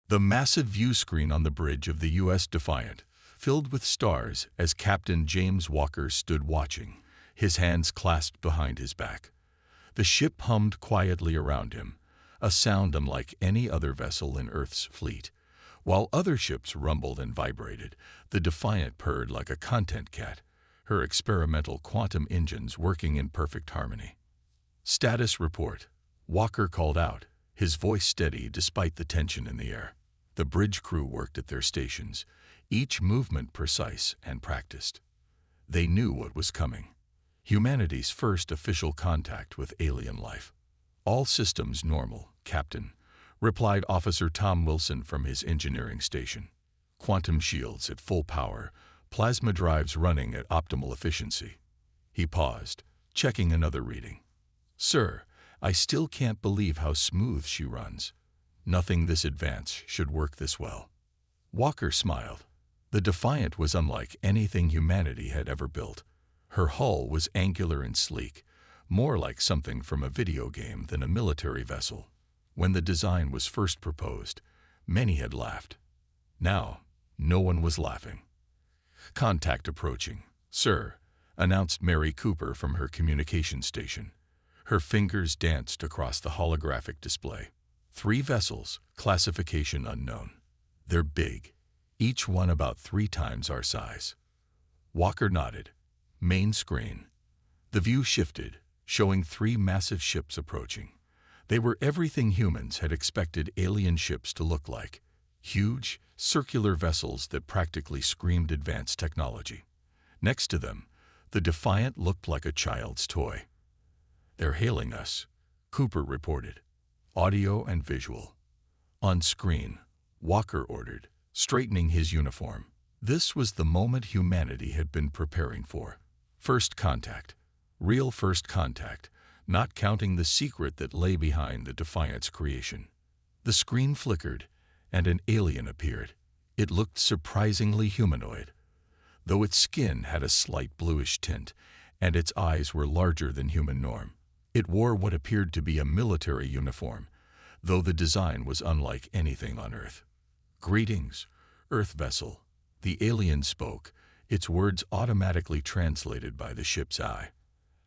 The massive view screen on the bridge of the U.S. Defiant filled with stars as Captain James Walker stood watching, his hands clasped behind his back. The ship hummed quietly around him, a sound unlike any other vessel in Earth's fleet. While other ships rumbled and vibrated, the Defiant purred like a content cat, her experimental quantum engines working in perfect harmony. "Status report," Walker called out, his voice steady despite the tension in the air. The bridge crew worked at their stations, each movement precise and practiced. They knew what was coming: humanity's first official contact with alien life. "All systems normal, Captain," replied Officer Tom Wilson from his engineering station. "Quantum shields at full power, plasma drives running at optimal efficiency." He paused, checking another reading. "Sir, I still can't believe how smooth she runs. Nothing this advanced should work this well." Walker smiled. The Defiant was unlike anything humanity had ever built. Her hull was angular and sleek, more like something from a video game than a military vessel. When the design was first proposed, many had laughed. Now, no one was laughing. "Contact approaching, sir," announced Mary Cooper from her communication station. Her fingers danced across the holographic display. 3 vessels, classification unknown. They're big, each one about 3 times our size. Walker nodded. Main screen. The view shifted, showing 3 massive ships approaching. They were everything humans had expected alien ships to look like: huge, circular vessels that practically screamed advanced technology. Next to them, the Defiant looked like a child's toy. "They're hailing us," Cooper reported. "Audio and visual." On screen, Walker ordered, straightening his uniform. This was the moment humanity had been preparing for. First contact. Real first contact, not counting the secret that lay behind the Defiant's creation. The screen flickered, and an alien appeared. It looked surprisingly humanoid, though its skin had a slight bluish tint, and its eyes were larger than human norm. It wore what appeared to be a military uniform, though the design was unlike anything on Earth. "Greetings, Earth vessel," the alien spoke, its words automatically translated by the ship's eye.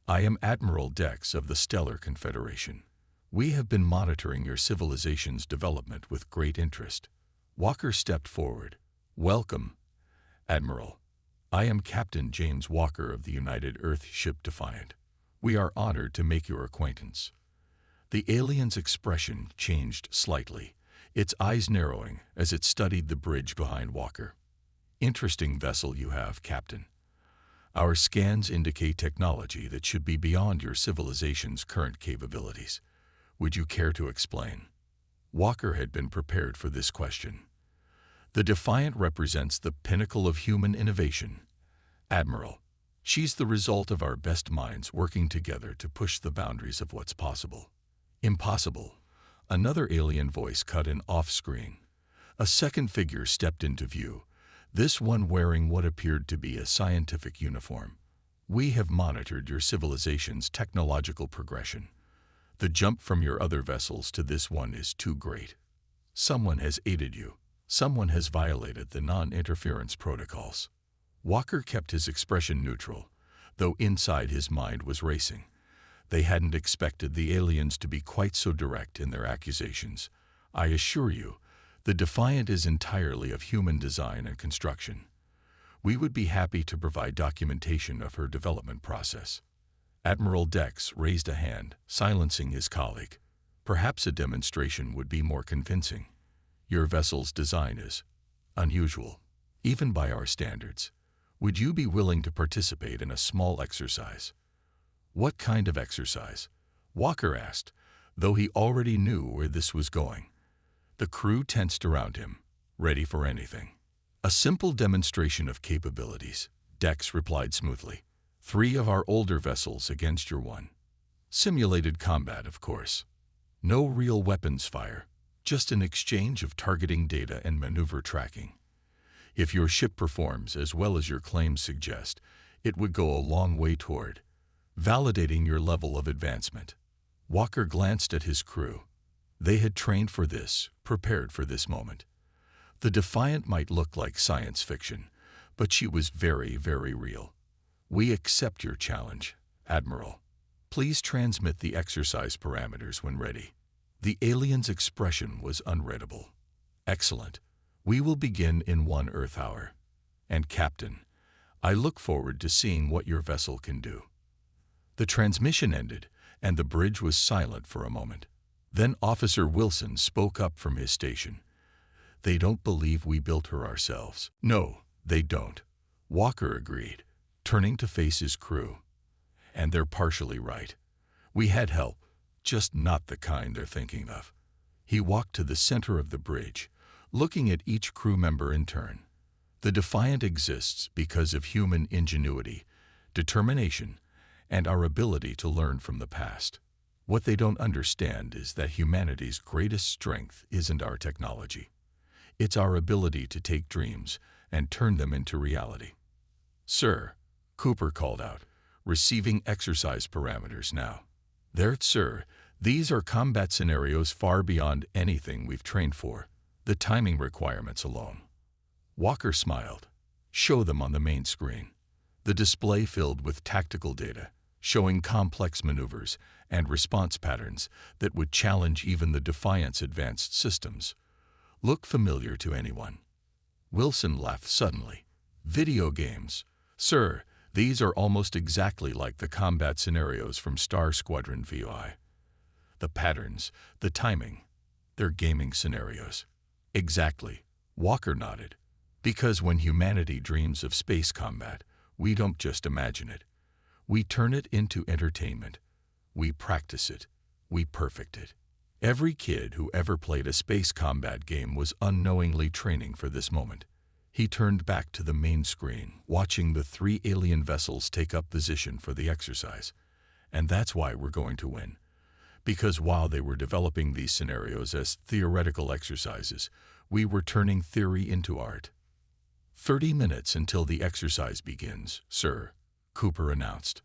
"I am Admiral Dex of the Stellar Confederation. We have been monitoring your civilization's development with great interest." Walker stepped forward. "Welcome, Admiral. I am Captain James Walker of the United Earth ship Defiant. We are honored to make your acquaintance." The alien's expression changed slightly, its eyes narrowing as it studied the bridge behind Walker. "Interesting vessel you have, Captain. Our scans indicate technology that should be beyond your civilization's current capabilities. Would you care to explain?" Walker had been prepared for this question. "The Defiant represents the pinnacle of human innovation, Admiral. She's the result of our best minds working together to push the boundaries of what's possible." "Impossible," another alien voice cut in off-screen. A second figure stepped into view, this one wearing what appeared to be a scientific uniform. "We have monitored your civilization's technological progression. The jump from your other vessels to this one is too great. Someone has aided you. Someone has violated the non-interference protocols." Walker kept his expression neutral, though inside his mind was racing. They hadn't expected the aliens to be quite so direct in their accusations. "I assure you, the Defiant is entirely of human design and construction. We would be happy to provide documentation of her development process." Admiral Dex raised a hand, silencing his colleague. "Perhaps a demonstration would be more convincing. Your vessel's design is unusual, even by our standards. Would you be willing to participate in a small exercise?" "What kind of exercise?" Walker asked, though he already knew where this was going. The crew tensed around him, ready for anything. "A simple demonstration of capabilities," Dex replied smoothly. 3 of our older vessels against your one. Simulated combat, of course. No real weapons fire, just an exchange of targeting data and maneuver tracking. If your ship performs as well as your claims suggest, it would go a long way toward validating your level of advancement." Walker glanced at his crew. They had trained for this, prepared for this moment. The Defiant might look like science fiction, but she was very, very real. We accept your challenge, Admiral. Please transmit the exercise parameters when ready. The alien's expression was unreadable. Excellent. We will begin in 1 Earth hour. And Captain, I look forward to seeing what your vessel can do. The transmission ended, and the bridge was silent for a moment. Then Officer Wilson spoke up from his station. They don't believe we built her ourselves. No, they don't. Walker agreed, turning to face his crew. And they're partially right. We had help, just not the kind they're thinking of. He walked to the center of the bridge, looking at each crew member in turn. The Defiant exists because of human ingenuity, determination, and our ability to learn from the past. What they don't understand is that humanity's greatest strength isn't our technology. It's our ability to take dreams and turn them into reality. Sir, Cooper called out, receiving exercise parameters now. There, sir, these are combat scenarios far beyond anything we've trained for, the timing requirements alone. Walker smiled. Show them on the main screen. The display filled with tactical data, showing complex maneuvers and response patterns that would challenge even the Defiant's advanced systems. Look familiar to anyone? Wilson laughed suddenly. Video games. Sir, these are almost exactly like the combat scenarios from Star Squadron VI. The patterns, the timing, they're gaming scenarios. Exactly. Walker nodded. Because when humanity dreams of space combat, we don't just imagine it. We turn it into entertainment. We practice it. We perfect it. Every kid who ever played a space combat game was unknowingly training for this moment. He turned back to the main screen, watching the 3 alien vessels take up position for the exercise. And that's why we're going to win. Because while they were developing these scenarios as theoretical exercises, we were turning theory into art. 30 minutes until the exercise begins, sir, Cooper announced.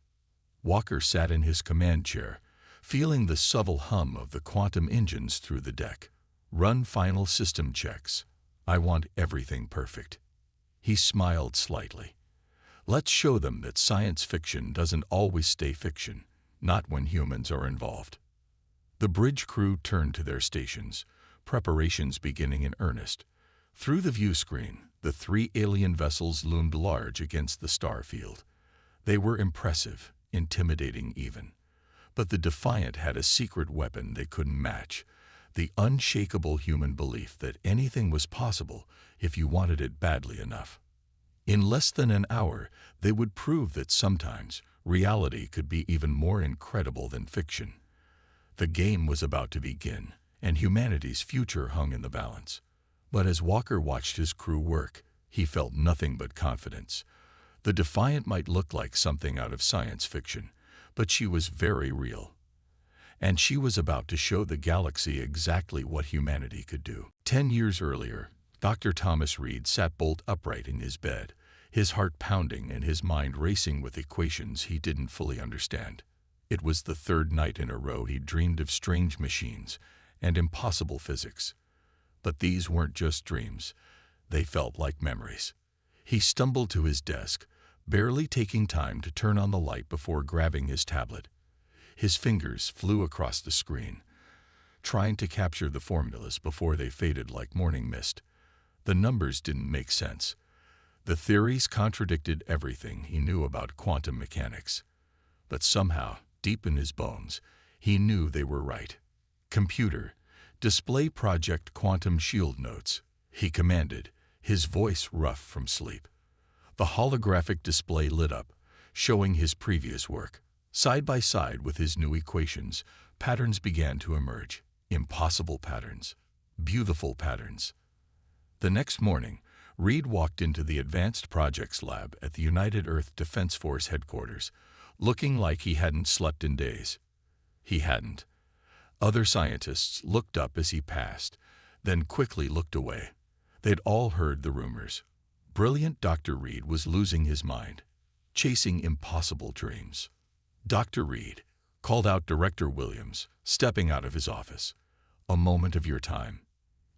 Walker sat in his command chair, feeling the subtle hum of the quantum engines through the deck. Run final system checks. I want everything perfect. He smiled slightly. Let's show them that science fiction doesn't always stay fiction, not when humans are involved. The bridge crew turned to their stations, preparations beginning in earnest. Through the view screen, the 3 alien vessels loomed large against the star field. They were impressive, intimidating even. But the Defiant had a secret weapon they couldn't match, the unshakable human belief that anything was possible if you wanted it badly enough. In less than an hour, they would prove that sometimes reality could be even more incredible than fiction. The game was about to begin, and humanity's future hung in the balance. But as Walker watched his crew work, he felt nothing but confidence. The Defiant might look like something out of science fiction, but she was very real. And she was about to show the galaxy exactly what humanity could do. 10 years earlier, Dr. Thomas Reed sat bolt upright in his bed, his heart pounding and his mind racing with equations he didn't fully understand. It was the 3rd night in a row he dreamed of strange machines and impossible physics. But these weren't just dreams. They felt like memories. He stumbled to his desk, barely taking time to turn on the light before grabbing his tablet. His fingers flew across the screen, trying to capture the formulas before they faded like morning mist. The numbers didn't make sense. The theories contradicted everything he knew about quantum mechanics. But somehow, deep in his bones, he knew they were right. Computer, display Project Quantum Shield notes, he commanded, his voice rough from sleep. The holographic display lit up, showing his previous work. Side by side with his new equations, patterns began to emerge. Impossible patterns. Beautiful patterns. The next morning, Reed walked into the Advanced Projects Lab at the United Earth Defense Force headquarters, looking like he hadn't slept in days. He hadn't. Other scientists looked up as he passed, then quickly looked away. They'd all heard the rumors. Brilliant Dr. Reed was losing his mind, chasing impossible dreams. Dr. Reed, called out Director Williams, stepping out of his office. A moment of your time.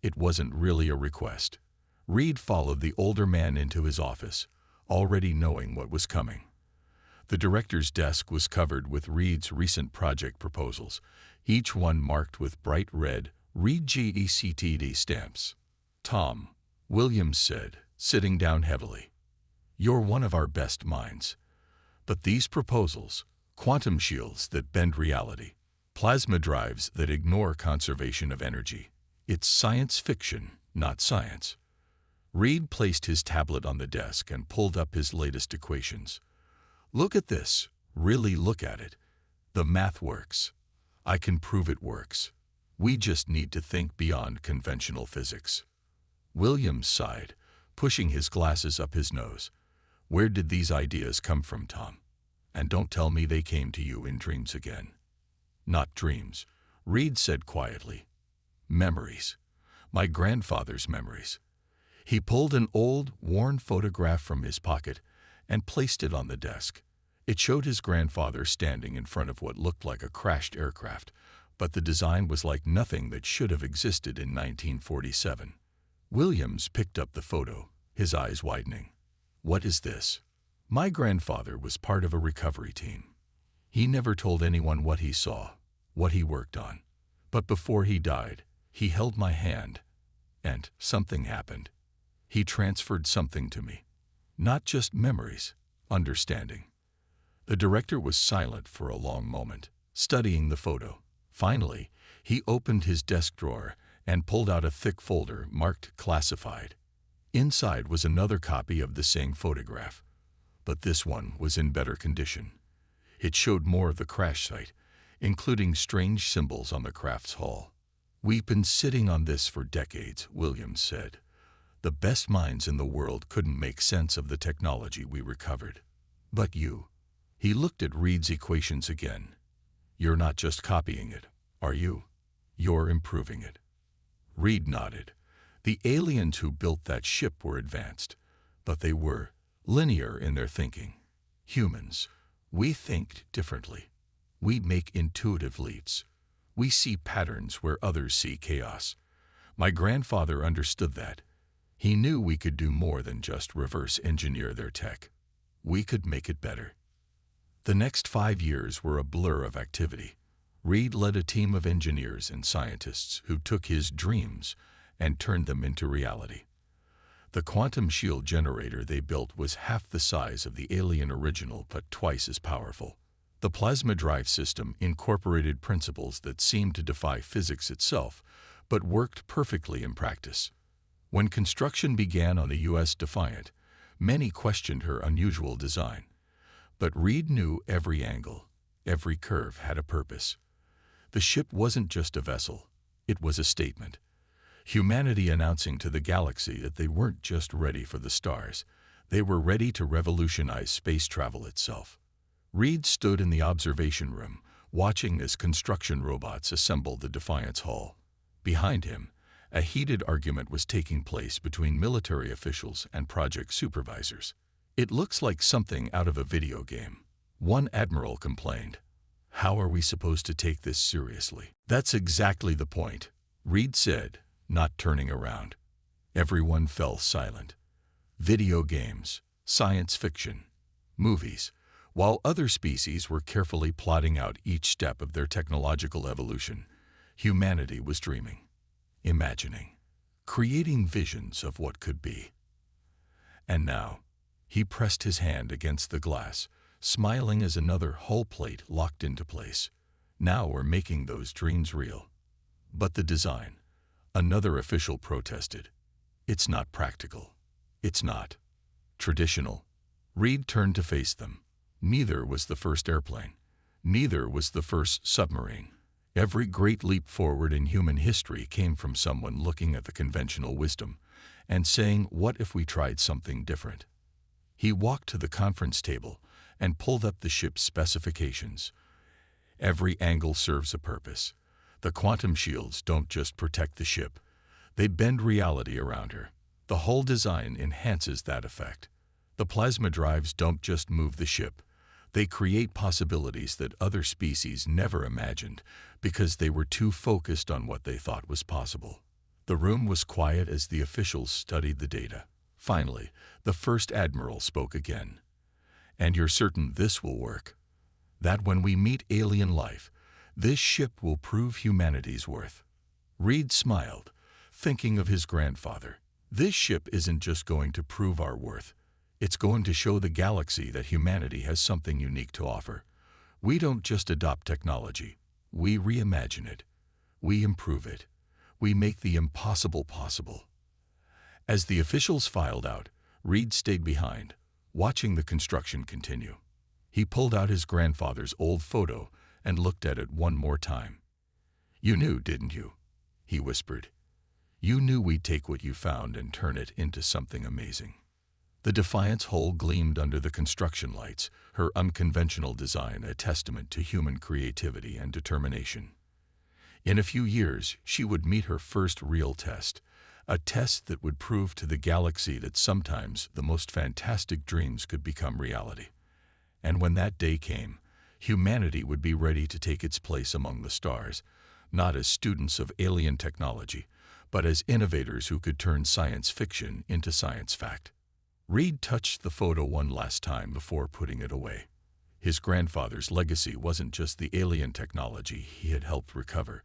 It wasn't really a request. Reed followed the older man into his office, already knowing what was coming. The director's desk was covered with Reed's recent project proposals, each one marked with bright red Reed GECTD stamps. "Tom," Williams said, sitting down heavily, "you're one of our best minds. But these proposals, quantum shields that bend reality, plasma drives that ignore conservation of energy, it's science fiction, not science." Reed placed his tablet on the desk and pulled up his latest equations. "Look at this. Really look at it. The math works. I can prove it works. We just need to think beyond conventional physics." Williams sighed, pushing his glasses up his nose. "Where did these ideas come from, Tom? And don't tell me they came to you in dreams again." "Not dreams," Reed said quietly. "Memories. My grandfather's memories." He pulled an old, worn photograph from his pocket and placed it on the desk. It showed his grandfather standing in front of what looked like a crashed aircraft, but the design was like nothing that should have existed in 1947. Williams picked up the photo, his eyes widening. "What is this?" "My grandfather was part of a recovery team. He never told anyone what he saw, what he worked on. But before he died, he held my hand, and something happened. He transferred something to me. Not just memories, understanding." The director was silent for a long moment, studying the photo. Finally, he opened his desk drawer and pulled out a thick folder marked classified. Inside was another copy of the same photograph, but this one was in better condition. It showed more of the crash site, including strange symbols on the craft's hull. "We've been sitting on this for decades," Williams said. "The best minds in the world couldn't make sense of the technology we recovered. But you." He looked at Reed's equations again. "You're not just copying it, are you? You're improving it." Reed nodded. "The aliens who built that ship were advanced, but they were linear in their thinking. Humans, we think differently. We make intuitive leaps. We see patterns where others see chaos. My grandfather understood that. He knew we could do more than just reverse engineer their tech. We could make it better." The next 5 years were a blur of activity. Reed led a team of engineers and scientists who took his dreams and turned them into reality. The quantum shield generator they built was half the size of the alien original but twice as powerful. The plasma drive system incorporated principles that seemed to defy physics itself, but worked perfectly in practice. When construction began on the U.S. Defiant, many questioned her unusual design. But Reed knew every angle, every curve had a purpose. The ship wasn't just a vessel, it was a statement. Humanity announcing to the galaxy that they weren't just ready for the stars, they were ready to revolutionize space travel itself. Reed stood in the observation room, watching as construction robots assembled the Defiant's hull. Behind him, a heated argument was taking place between military officials and project supervisors. "It looks like something out of a video game," one admiral complained. "How are we supposed to take this seriously?" "That's exactly the point," Reed said, not turning around. Everyone fell silent. Video games, science fiction, movies, while other species were carefully plotting out each step of their technological evolution, humanity was dreaming, imagining, creating visions of what could be. And now, he pressed his hand against the glass, smiling as another hull plate locked into place. "Now we're making those dreams real." "But the design," another official protested. "It's not practical. It's not traditional." Reed turned to face them. Neither was the first airplane. Neither was the first submarine. Every great leap forward in human history came from someone looking at the conventional wisdom and saying, "What if we tried something different?" He walked to the conference table and pulled up the ship's specifications. Every angle serves a purpose. The quantum shields don't just protect the ship. They bend reality around her. The hull design enhances that effect. The plasma drives don't just move the ship. They create possibilities that other species never imagined because they were too focused on what they thought was possible. The room was quiet as the officials studied the data. Finally, the first admiral spoke again. "And you're certain this will work? That when we meet alien life, this ship will prove humanity's worth?" Reed smiled, thinking of his grandfather. "This ship isn't just going to prove our worth. It's going to show the galaxy that humanity has something unique to offer. We don't just adopt technology. We reimagine it. We improve it. We make the impossible possible." As the officials filed out, Reed stayed behind, watching the construction continue. He pulled out his grandfather's old photo and looked at it one more time. "You knew, didn't you?" he whispered. "You knew we'd take what you found and turn it into something amazing." The Defiant's hull gleamed under the construction lights, her unconventional design a testament to human creativity and determination. In a few years, she would meet her first real test, a test that would prove to the galaxy that sometimes the most fantastic dreams could become reality. And when that day came, humanity would be ready to take its place among the stars, not as students of alien technology, but as innovators who could turn science fiction into science fact. Reed touched the photo one last time before putting it away. His grandfather's legacy wasn't just the alien technology he had helped recover.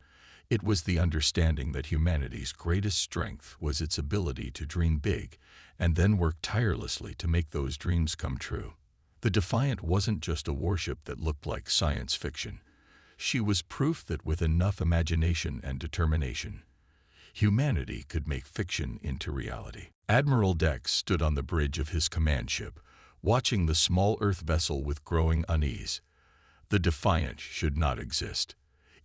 It was the understanding that humanity's greatest strength was its ability to dream big and then work tirelessly to make those dreams come true. The Defiant wasn't just a warship that looked like science fiction. She was proof that with enough imagination and determination, humanity could make fiction into reality. Admiral Dex stood on the bridge of his command ship, watching the small Earth vessel with growing unease. The Defiant should not exist.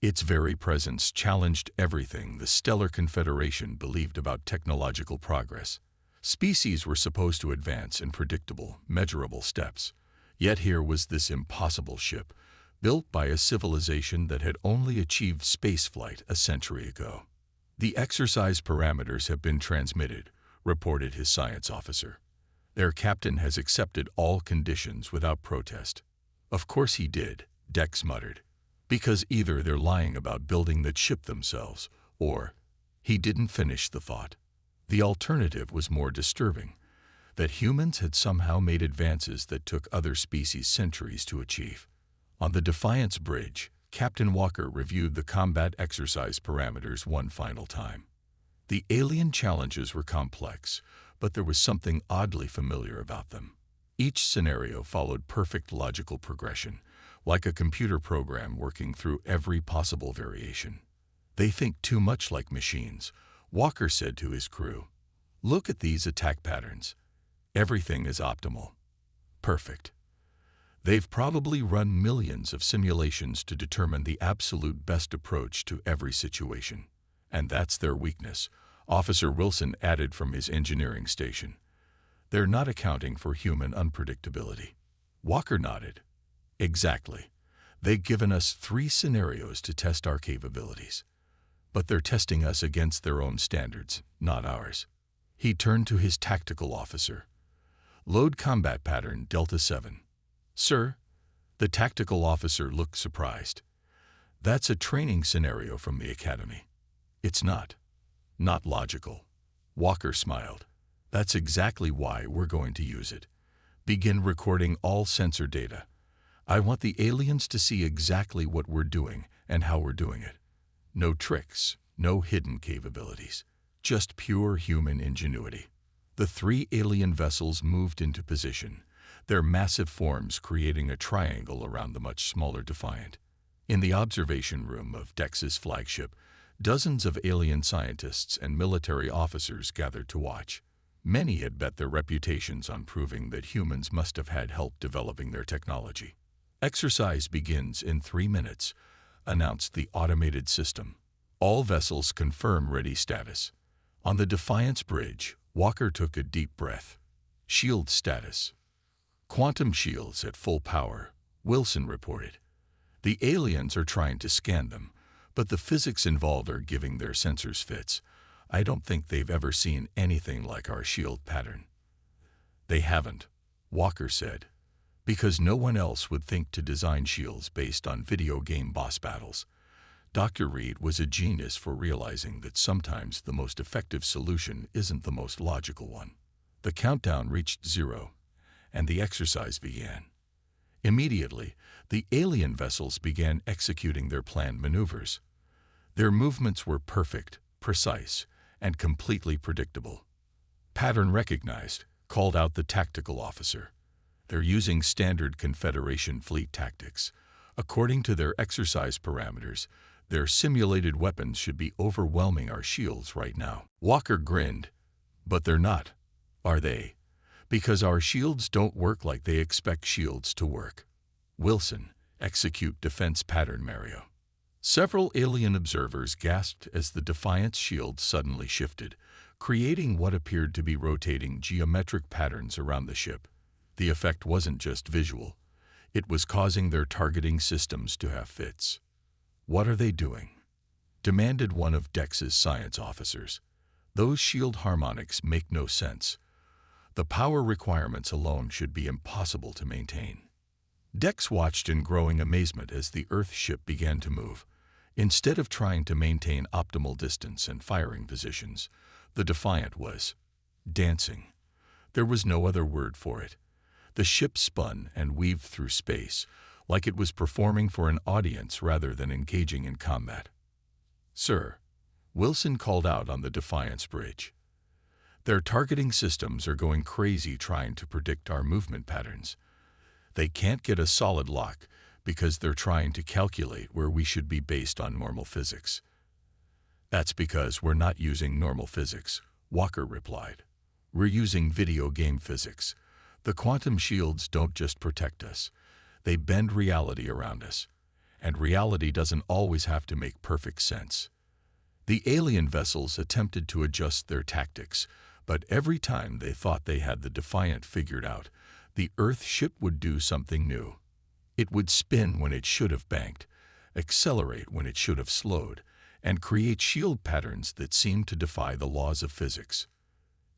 Its very presence challenged everything the Stellar Confederation believed about technological progress. Species were supposed to advance in predictable, measurable steps. Yet here was this impossible ship, built by a civilization that had only achieved spaceflight a century ago. "The exercise parameters have been transmitted," reported his science officer. "Their captain has accepted all conditions without protest." "Of course he did," Dex muttered. "Because either they're lying about building that ship themselves, or—" He didn't finish the thought. The alternative was more disturbing, that humans had somehow made advances that took other species centuries to achieve. On the Defiant's bridge, Captain Walker reviewed the combat exercise parameters one final time. The alien challenges were complex, but there was something oddly familiar about them. Each scenario followed perfect logical progression, like a computer program working through every possible variation. "They think too much like machines," Walker said to his crew. "Look at these attack patterns. Everything is optimal. Perfect. They've probably run millions of simulations to determine the absolute best approach to every situation. And that's their weakness," Officer Wilson added from his engineering station. "They're not accounting for human unpredictability." Walker nodded. "Exactly. They've given us 3 scenarios to test our capabilities. But they're testing us against their own standards, not ours." He turned to his tactical officer. "Load combat pattern Delta 7. "Sir?" The tactical officer looked surprised. "That's a training scenario from the Academy." "It's not. Not logical." Walker smiled. "That's exactly why we're going to use it. Begin recording all sensor data. I want the aliens to see exactly what we're doing and how we're doing it. No tricks, no hidden capabilities. Just pure human ingenuity." The 3 alien vessels moved into position, their massive forms creating a triangle around the much smaller Defiant. In the observation room of Dex's flagship, dozens of alien scientists and military officers gathered to watch. Many had bet their reputations on proving that humans must have had help developing their technology. "Exercise begins in 3 minutes, announced the automated system. "All vessels confirm ready status." On the Defiant's bridge, Walker took a deep breath. "Shield status." "Quantum shields at full power," Wilson reported. "The aliens are trying to scan them, but the physics involved are giving their sensors fits. I don't think they've ever seen anything like our shield pattern." "They haven't," Walker said. because no one else would think to design shields based on video game boss battles. Dr. Reed was a genius for realizing that sometimes the most effective solution isn't the most logical one. The countdown reached 0, and the exercise began. Immediately, the alien vessels began executing their planned maneuvers. Their movements were perfect, precise, and completely predictable. "Pattern recognized," called out the tactical officer. "They're using standard Confederation fleet tactics. According to their exercise parameters, their simulated weapons should be overwhelming our shields right now." Walker grinned. "But they're not, are they? Because our shields don't work like they expect shields to work." "Wilson, execute defense pattern, Mario." Several alien observers gasped as the Defiant's shield suddenly shifted, creating what appeared to be rotating geometric patterns around the ship. The effect wasn't just visual. It was causing their targeting systems to have fits. "What are they doing?" demanded one of Dex's science officers. "Those shield harmonics make no sense. The power requirements alone should be impossible to maintain." Dex watched in growing amazement as the Earth ship began to move. Instead of trying to maintain optimal distance and firing positions, the Defiant was dancing. There was no other word for it. The ship spun and weaved through space, like it was performing for an audience rather than engaging in combat. "Sir," Wilson called out on the Defiant's bridge. "Their targeting systems are going crazy trying to predict our movement patterns. They can't get a solid lock because they're trying to calculate where we should be based on normal physics." "That's because we're not using normal physics," Walker replied. "We're using video game physics. The quantum shields don't just protect us. They bend reality around us. And reality doesn't always have to make perfect sense." The alien vessels attempted to adjust their tactics, but every time they thought they had the Defiant figured out, the Earth ship would do something new. It would spin when it should have banked, accelerate when it should have slowed, and create shield patterns that seemed to defy the laws of physics.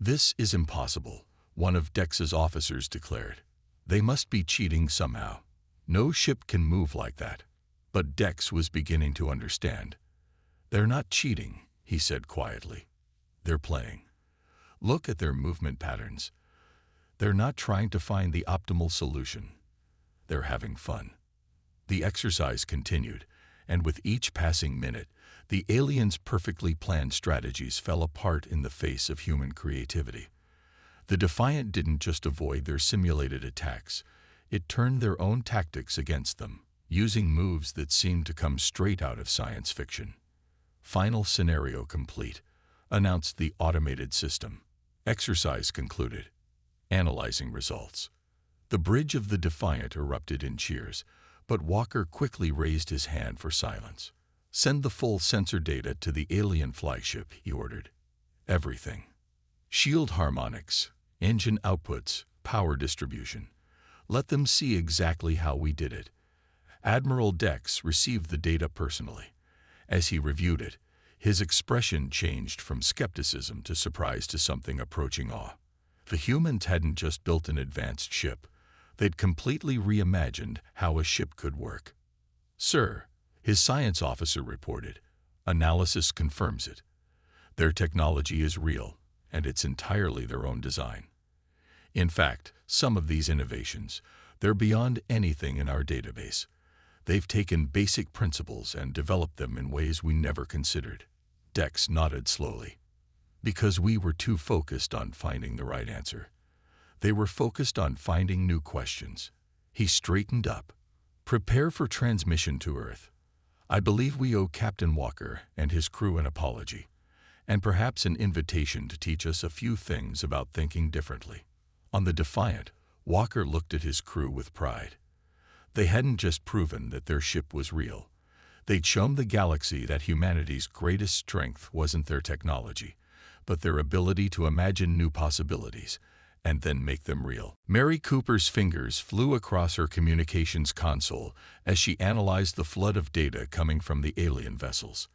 "This is impossible," one of Dex's officers declared. "They must be cheating somehow. No ship can move like that." But Dex was beginning to understand. "They're not cheating," he said quietly. "They're playing. Look at their movement patterns. They're not trying to find the optimal solution. They're having fun." The exercise continued, and with each passing minute, the aliens' perfectly planned strategies fell apart in the face of human creativity. The Defiant didn't just avoid their simulated attacks, it turned their own tactics against them, using moves that seemed to come straight out of science fiction. "Final scenario complete," announced the automated system. Exercise concluded. Analyzing results. The bridge of the Defiant erupted in cheers, but Walker quickly raised his hand for silence. "Send the full sensor data to the alien flagship," he ordered. "Everything. Shield harmonics, engine outputs, power distribution. Let them see exactly how we did it." Admiral Dex received the data personally. As he reviewed it, his expression changed from skepticism to surprise to something approaching awe. The humans hadn't just built an advanced ship. They'd completely reimagined how a ship could work. "Sir," his science officer reported, "analysis confirms it. Their technology is real, and it's entirely their own design. In fact, some of these innovations, they're beyond anything in our database. They've taken basic principles and developed them in ways we never considered." Dex nodded slowly. "Because we were too focused on finding the right answer. They were focused on finding new questions." He straightened up. "Prepare for transmission to Earth. I believe we owe Captain Walker and his crew an apology, and perhaps an invitation to teach us a few things about thinking differently." On the Defiant, Walker looked at his crew with pride. They hadn't just proven that their ship was real. They'd shown the galaxy that humanity's greatest strength wasn't their technology, but their ability to imagine new possibilities and then make them real. Mary Cooper's fingers flew across her communications console as she analyzed the flood of data coming from the alien vessels.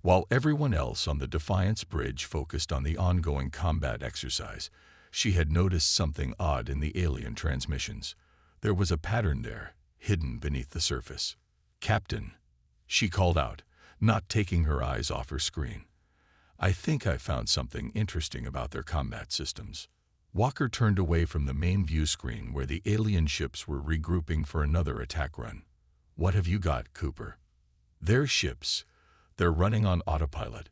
While everyone else on the Defiant's bridge focused on the ongoing combat exercise, she had noticed something odd in the alien transmissions. There was a pattern there, hidden beneath the surface. "Captain," she called out, not taking her eyes off her screen. "I think I found something interesting about their combat systems." Walker turned away from the main view screen where the alien ships were regrouping for another attack run. "What have you got, Cooper?" "Their ships. They're running on autopilot.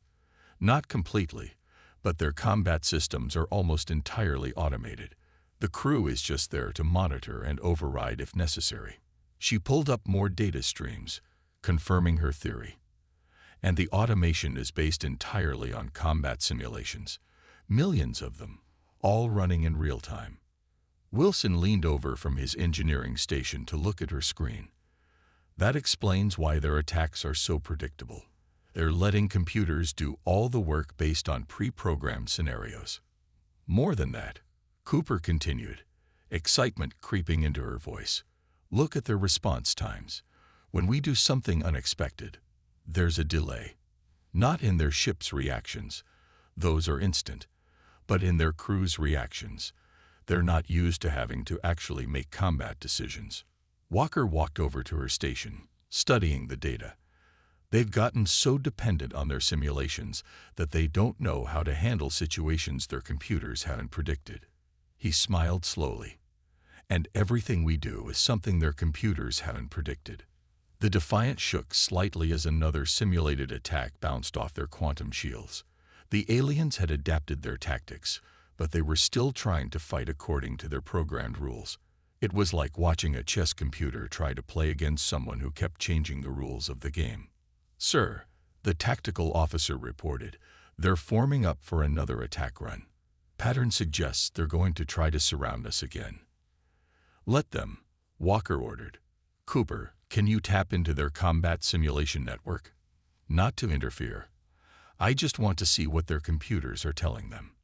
Not completely, but their combat systems are almost entirely automated. The crew is just there to monitor and override if necessary." She pulled up more data streams, confirming her theory. "And the automation is based entirely on combat simulations. Millions of them, all running in real time." Wilson leaned over from his engineering station to look at her screen. "That explains why their attacks are so predictable. They're letting computers do all the work based on pre-programmed scenarios." "More than that," Cooper continued, excitement creeping into her voice. "Look at their response times. When we do something unexpected, there's a delay. Not in their ship's reactions. Those are instant. But in their crew's reactions. They're not used to having to actually make combat decisions." Walker walked over to her station, studying the data. "They've gotten so dependent on their simulations that they don't know how to handle situations their computers haven't predicted." He smiled slowly. "And everything we do is something their computers haven't predicted." The Defiant shook slightly as another simulated attack bounced off their quantum shields. The aliens had adapted their tactics, but they were still trying to fight according to their programmed rules. It was like watching a chess computer try to play against someone who kept changing the rules of the game. "Sir," the tactical officer reported, "they're forming up for another attack run. Pattern suggests they're going to try to surround us again." "Let them," Walker ordered. "Cooper, can you tap into their combat simulation network?" "Not to interfere. I just want to see what their computers are telling them."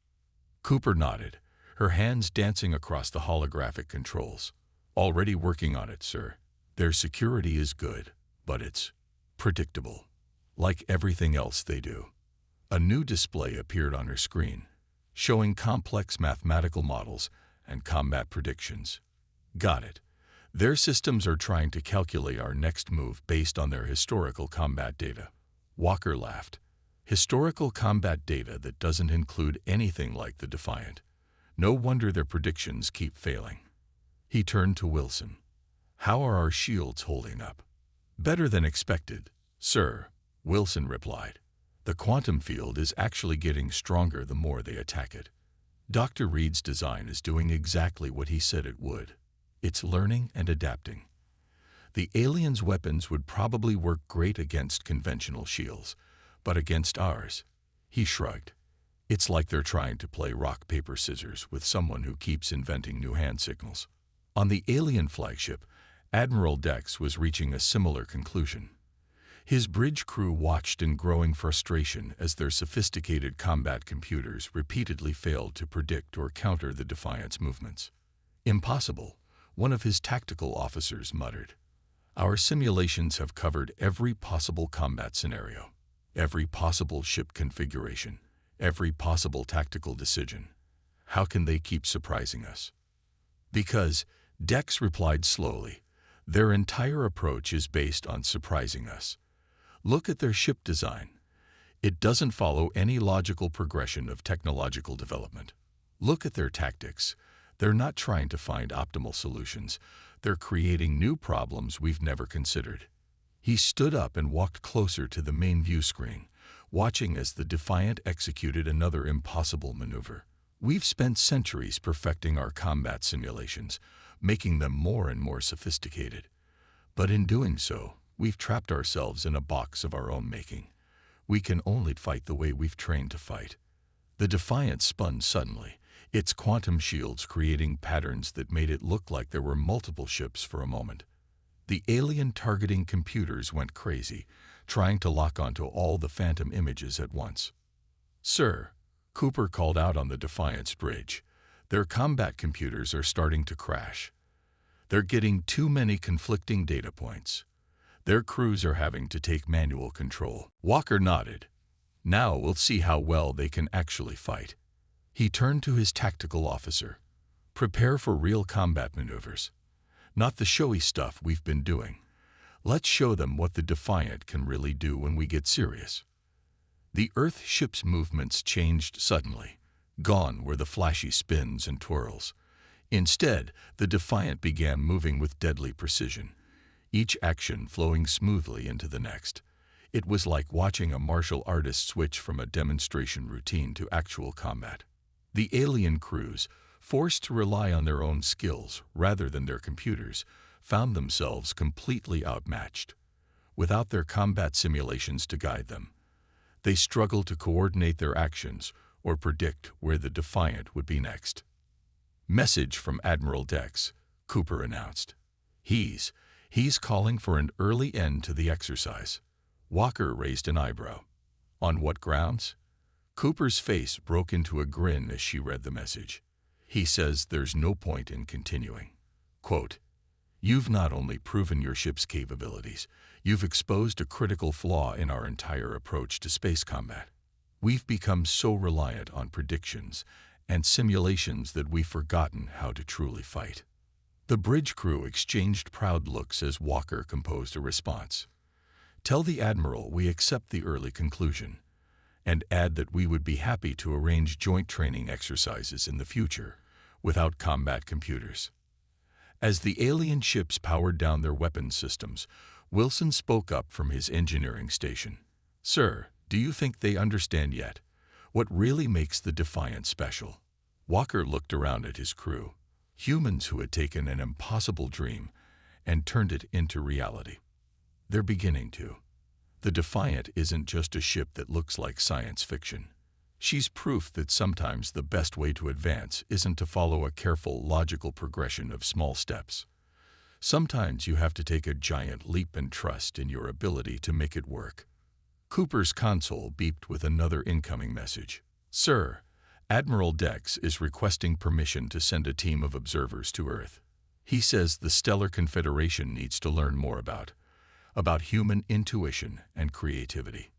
Cooper nodded, her hands dancing across the holographic controls. "Already working on it, sir. Their security is good, but it's predictable, like everything else they do." A new display appeared on her screen, showing complex mathematical models and combat predictions. "Got it. Their systems are trying to calculate our next move based on their historical combat data." Walker laughed. "Historical combat data that doesn't include anything like the Defiant. No wonder their predictions keep failing." He turned to Wilson. "How are our shields holding up?" "Better than expected, sir," Wilson replied. "The quantum field is actually getting stronger the more they attack it. Dr. Reed's design is doing exactly what he said it would. It's learning and adapting. The aliens' weapons would probably work great against conventional shields, but against ours," he shrugged. "It's like they're trying to play rock, paper, scissors with someone who keeps inventing new hand signals." On the alien flagship, Admiral Dex was reaching a similar conclusion. His bridge crew watched in growing frustration as their sophisticated combat computers repeatedly failed to predict or counter the Defiant's movements. "Impossible," one of his tactical officers muttered. "Our simulations have covered every possible combat scenario, every possible ship configuration, every possible tactical decision. How can they keep surprising us?" "Because," Dex replied slowly, "their entire approach is based on surprising us. Look at their ship design. It doesn't follow any logical progression of technological development. Look at their tactics. They're not trying to find optimal solutions. They're creating new problems we've never considered." He stood up and walked closer to the main view screen, watching as the Defiant executed another impossible maneuver. "We've spent centuries perfecting our combat simulations, making them more and more sophisticated. But in doing so, we've trapped ourselves in a box of our own making. We can only fight the way we've trained to fight." The Defiant spun suddenly, its quantum shields creating patterns that made it look like there were multiple ships for a moment. The alien targeting computers went crazy, trying to lock onto all the phantom images at once. "Sir," Cooper called out on the Defiant's bridge, "their combat computers are starting to crash. They're getting too many conflicting data points. Their crews are having to take manual control." Walker nodded. "Now we'll see how well they can actually fight." He turned to his tactical officer. "Prepare for real combat maneuvers. not the showy stuff we've been doing. Let's show them what the Defiant can really do when we get serious. The Earth ship's movements changed suddenly. Gone were the flashy spins and twirls. Instead, the Defiant began moving with deadly precision, each action flowing smoothly into the next. It was like watching a martial artist switch from a demonstration routine to actual combat. The alien crews, forced to rely on their own skills rather than their computers, found themselves completely outmatched. Without their combat simulations to guide them, they struggled to coordinate their actions or predict where the Defiant would be next. "Message from Admiral Dex," Cooper announced. He's calling for an early end to the exercise." Walker raised an eyebrow. "On what grounds?" Cooper's face broke into a grin as she read the message. "He says there's no point in continuing. Quote, you've not only proven your ship's capabilities, you've exposed a critical flaw in our entire approach to space combat. We've become so reliant on predictions and simulations that we've forgotten how to truly fight." The bridge crew exchanged proud looks as Walker composed a response. "Tell the Admiral we accept the early conclusion, and add that we would be happy to arrange joint training exercises in the future without combat computers." As the alien ships powered down their weapons systems, Wilson spoke up from his engineering station. "Sir, do you think they understand yet what really makes the Defiant special?" Walker looked around at his crew, humans who had taken an impossible dream and turned it into reality. "They're beginning to. The Defiant isn't just a ship that looks like science fiction. She's proof that sometimes the best way to advance isn't to follow a careful, logical progression of small steps. Sometimes you have to take a giant leap and trust in your ability to make it work." Cooper's console beeped with another incoming message. "Sir, Admiral Dex is requesting permission to send a team of observers to Earth. He says the Stellar Confederation needs to learn more about human intuition and creativity."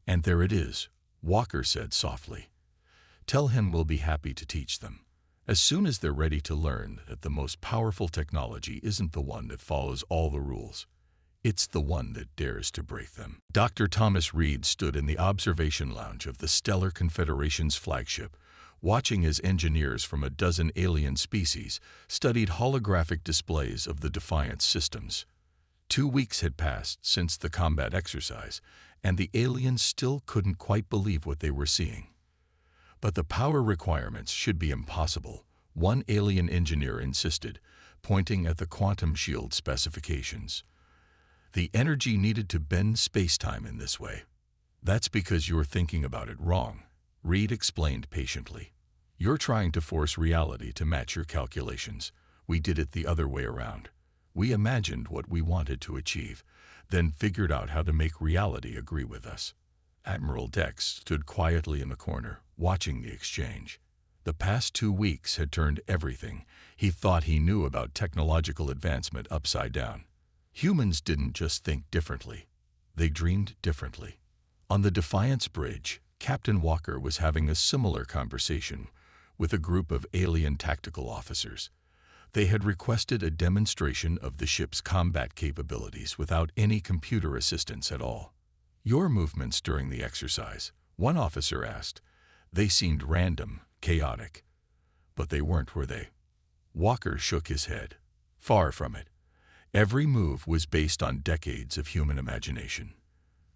"And there it is," Walker said softly. "Tell him we'll be happy to teach them, as soon as they're ready to learn that the most powerful technology isn't the one that follows all the rules. It's the one that dares to break them." Dr. Thomas Reed stood in the observation lounge of the Stellar Confederation's flagship, watching as engineers from a dozen alien species studied holographic displays of the Defiant's systems. 2 weeks had passed since the combat exercise, and the aliens still couldn't quite believe what they were seeing. "But the power requirements should be impossible," one alien engineer insisted, pointing at the quantum shield specifications. "The energy needed to bend space-time in this way." "That's because you're thinking about it wrong," Reed explained patiently. "You're trying to force reality to match your calculations. We did it the other way around. We imagined what we wanted to achieve, then figured out how to make reality agree with us." Admiral Dex stood quietly in the corner, watching the exchange. The past 2 weeks had turned everything he thought he knew about technological advancement upside down. Humans didn't just think differently, they dreamed differently. On the Defiant's bridge, Captain Walker was having a similar conversation with a group of alien tactical officers. They had requested a demonstration of the ship's combat capabilities without any computer assistance at all. "Your movements during the exercise," one officer asked. "They seemed random, chaotic. But they weren't, were they?" Walker shook his head. "Far from it. Every move was based on decades of human imagination.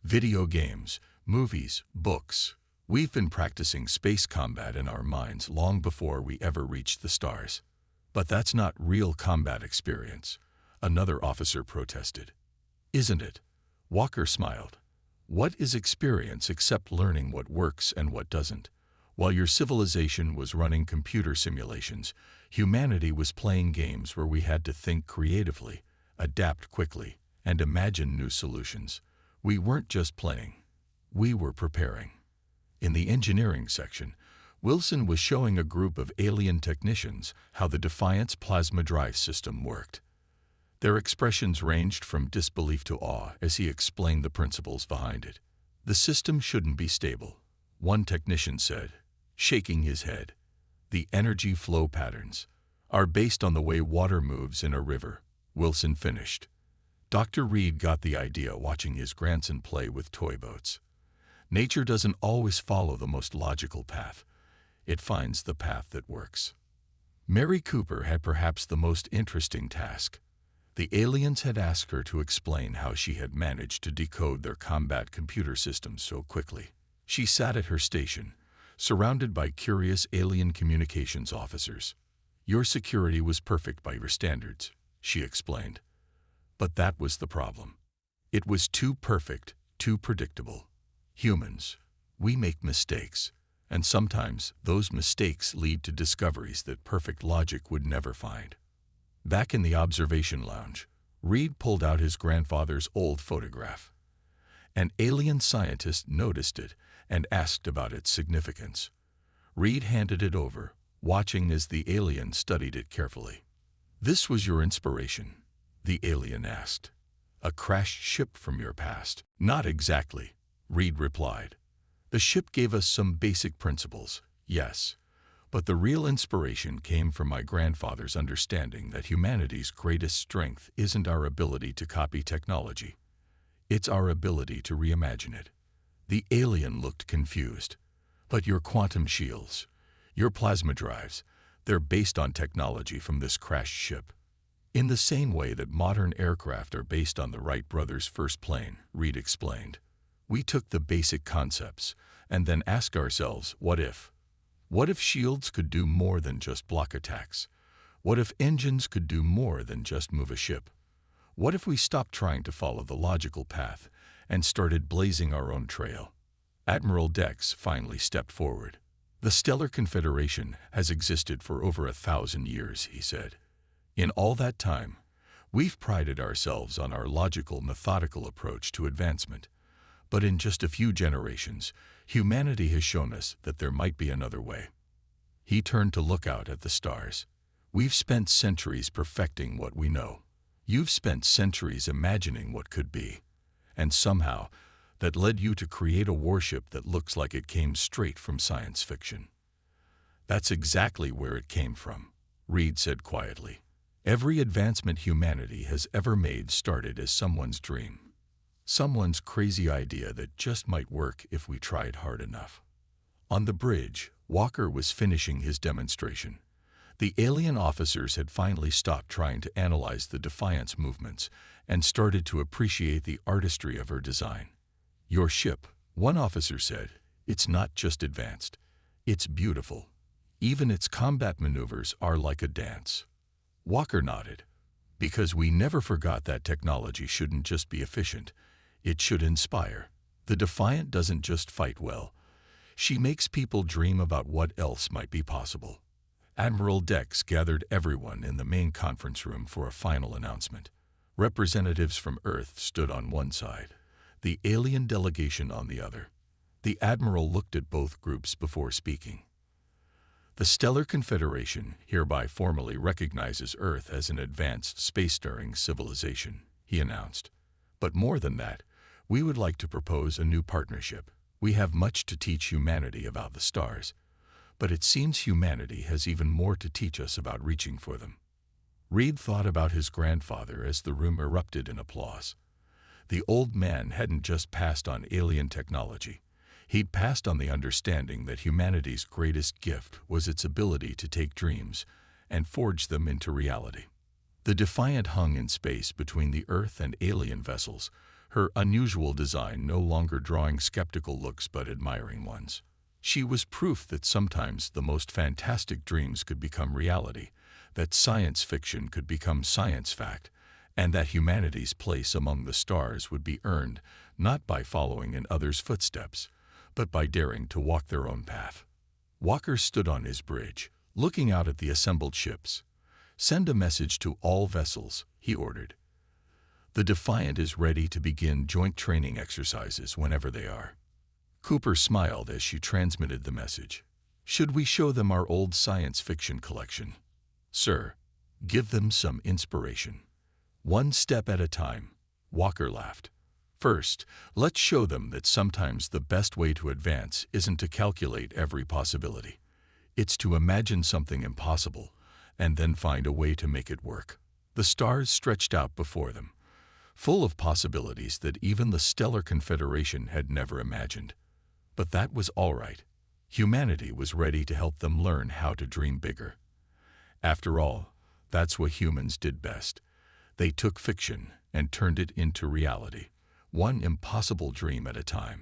Video games, movies, books. We've been practicing space combat in our minds long before we ever reached the stars." "But that's not real combat experience," another officer protested. "Isn't it?" Walker smiled. "What is experience except learning what works and what doesn't? While your civilization was running computer simulations, humanity was playing games where we had to think creatively, adapt quickly, and imagine new solutions. We weren't just playing. We were preparing." In the engineering section, Wilson was showing a group of alien technicians how the Defiant's plasma drive system worked. Their expressions ranged from disbelief to awe as he explained the principles behind it. "The system shouldn't be stable," one technician said, shaking his head. "The energy flow patterns are based on the way water moves in a river. Wilson finished. Dr. Reed got the idea watching his grandson play with toy boats. Nature doesn't always follow the most logical path. It finds the path that works. Mary Cooper had perhaps the most interesting task. The aliens had asked her to explain how she had managed to decode their combat computer systems so quickly. She sat at her station, surrounded by curious alien communications officers. "Your security was perfect by your standards," she explained. But that was the problem. It was too perfect, too predictable. Humans, we make mistakes, and sometimes those mistakes lead to discoveries that perfect logic would never find. Back in the observation lounge, Reed pulled out his grandfather's old photograph. An alien scientist noticed it and asked about its significance. Reed handed it over, watching as the alien studied it carefully. "This was your inspiration?" the alien asked. "A crashed ship from your past?" "Not exactly," Reed replied. "The ship gave us some basic principles, yes, but the real inspiration came from my grandfather's understanding that humanity's greatest strength isn't our ability to copy technology. It's our ability to reimagine it." The alien looked confused. "But your quantum shields, your plasma drives, they're based on technology from this crashed ship." "In the same way that modern aircraft are based on the Wright brothers' first plane," Reed explained. "We took the basic concepts and then asked ourselves, what if? What if shields could do more than just block attacks? What if engines could do more than just move a ship? What if we stopped trying to follow the logical path and started blazing our own trail?" Admiral Dex finally stepped forward. "The Stellar Confederation has existed for over 1,000 years," he said. "In all that time, we've prided ourselves on our logical, methodical approach to advancement. But in just a few generations, humanity has shown us that there might be another way." He turned to look out at the stars. "We've spent centuries perfecting what we know. You've spent centuries imagining what could be. And somehow, that led you to create a warship that looks like it came straight from science fiction." "That's exactly where it came from," Reed said quietly. "Every advancement humanity has ever made started as someone's dream. Someone's crazy idea that just might work if we tried hard enough." On the bridge, Walker was finishing his demonstration. The alien officers had finally stopped trying to analyze the Defiant's movements and started to appreciate the artistry of her design. "Your ship," one officer said, "it's not just advanced. It's beautiful. Even its combat maneuvers are like a dance." Walker nodded. "Because we never forgot that technology shouldn't just be efficient. It should inspire. The Defiant doesn't just fight well. She makes people dream about what else might be possible." Admiral Dex gathered everyone in the main conference room for a final announcement. Representatives from Earth stood on one side, the alien delegation on the other. The Admiral looked at both groups before speaking. "The Stellar Confederation hereby formally recognizes Earth as an advanced spacefaring civilization," he announced. "But more than that, we would like to propose a new partnership. We have much to teach humanity about the stars, but it seems humanity has even more to teach us about reaching for them." Reed thought about his grandfather as the room erupted in applause. The old man hadn't just passed on alien technology. He'd passed on the understanding that humanity's greatest gift was its ability to take dreams and forge them into reality. The Defiant hung in space between the Earth and alien vessels, her unusual design no longer drawing skeptical looks but admiring ones. She was proof that sometimes the most fantastic dreams could become reality, that science fiction could become science fact, and that humanity's place among the stars would be earned not by following in others' footsteps, but by daring to walk their own path. Walker stood on his bridge, looking out at the assembled ships. "Send a message to all vessels," he ordered. "The Defiant is ready to begin joint training exercises whenever they are." Cooper smiled as she transmitted the message. "Should we show them our old science fiction collection?" "Sir, give them some inspiration." "One step at a time," Walker laughed. "First, let's show them that sometimes the best way to advance isn't to calculate every possibility. It's to imagine something impossible and then find a way to make it work." The stars stretched out before them, full of possibilities that even the stellar confederation had never imagined. But that was all right. Humanity was ready to help them learn how to dream bigger. After all, that's what humans did best. They took fiction and turned it into reality, one impossible dream at a time.